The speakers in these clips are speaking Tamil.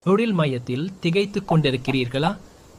தொழில் மையத்தில் திகைத்துக் கொண்டிருக்கிறீர்களா?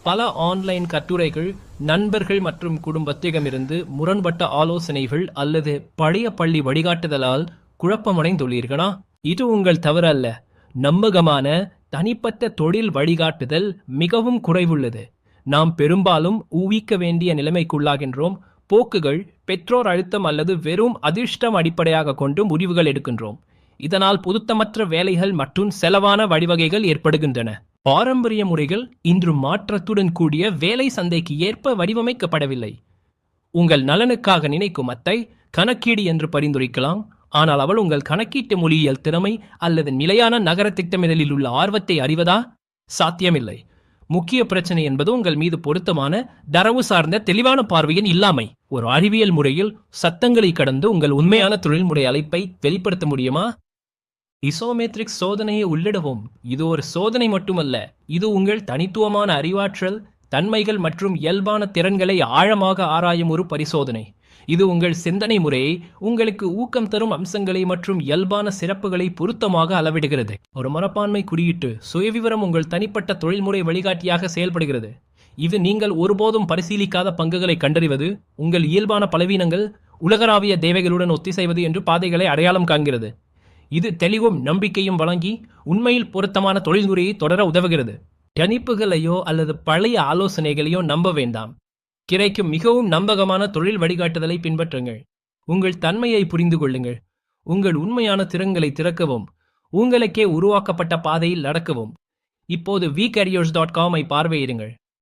பல ஆன்லைன் கட்டுரைகள், நண்பர்கள் மற்றும் குடும்பத்திடமிருந்து முரண்பட்ட ஆலோசனைகள் அல்லது பழைய பள்ளி வழிகாட்டுதலால் குழப்பமடைந்துள்ளீர்களா? இது உங்கள் தவறு அல்ல. நம்பகமான, தனிப்பட்ட தொழில் வழிகாட்டுதல் மிகவும் குறைவுள்ளது. நாம் பெரும்பாலும் ஊகிக்க வேண்டிய நிலைமைக்குள்ளாகின்றோம். போக்குகள், பெற்றோர் அழுத்தம் அல்லது வெறும் அதிர்ஷ்டம் அடிப்படையாக கொண்டு முடிவுகள் எடுக்கின்றோம். இதனால் பொருத்தமற்ற வேலைகள் மற்றும் செலவான வழிவகைகள் ஏற்படுகின்றன. பாரம்பரிய முறைகள் இன்று மாற்றத்துடன் கூடிய வேலை சந்தைக்கு ஏற்ப வடிவமைக்கப்படவில்லை. உங்கள் நலனுக்காக நினைக்கும் அத்தை கணக்கீடு என்று பரிந்துரைக்கலாம், ஆனால் அவள் உங்கள் கணக்கீட்டு மொழியியல் திறமை அல்லது நிலையான நகர திட்டமிடலில் உள்ள ஆர்வத்தை அறிவதா? சாத்தியமில்லை. முக்கிய பிரச்சனை என்பது உங்கள் மீது பொருத்தமான, தரவு சார்ந்த தெளிவான பார்வையின் இல்லாமை. ஒரு அறிவியல் முறையில் சத்தங்களை கடந்து உங்கள் உண்மையான தொழில்முறை அழைப்பை வெளிப்படுத்த முடியுமா? இசோமெட்ரிக் சோதனையை உள்ளிடவும். இது ஒரு சோதனை மட்டுமல்ல, இது உங்கள் தனித்துவமான அறிவாற்றல், தன்மைகள் மற்றும் இயல்பான திறன்களை ஆழமாக ஆராயும் ஒரு பரிசோதனை. இது உங்கள் சிந்தனை முறையை, உங்களுக்கு ஊக்கம் தரும் அம்சங்களை மற்றும் இயல்பான சிறப்புகளை பொருத்தமாக அளவிடுகிறது. ஒரு மனப்பான்மை குறியீட்டு சுயவிவரம் உங்கள் தனிப்பட்ட தொழில்முறை வழிகாட்டியாக செயல்படுகிறது. இது நீங்கள் ஒருபோதும் பரிசீலிக்காத பங்குகளை கண்டறிவது, உங்கள் இயல்பான பலவீனங்கள், உலகளாவிய தேவைகளுடன் ஒத்திசைவது என்று பாதைகளை அடையாளம் காண்கிறது. இது தெளிவும் நம்பிக்கையும் வழங்கி உண்மையில் பொருத்தமான தொழில்முறையை தொடர உதவுகிறது. கணிப்புகளையோ அல்லது பழைய ஆலோசனைகளையோ நம்ப வேண்டாம். கிடைக்கும் மிகவும் நம்பகமான தொழில் வழிகாட்டுதலை பின்பற்றுங்கள். உங்கள் தன்மையை புரிந்து கொள்ளுங்கள். உங்கள் உண்மையான திறன்களை திறக்கவும், உங்களுக்கே உருவாக்கப்பட்ட பாதையில் நடக்கவும். இப்போது vcareers.com ஐ பார்வையிடுங்கள்.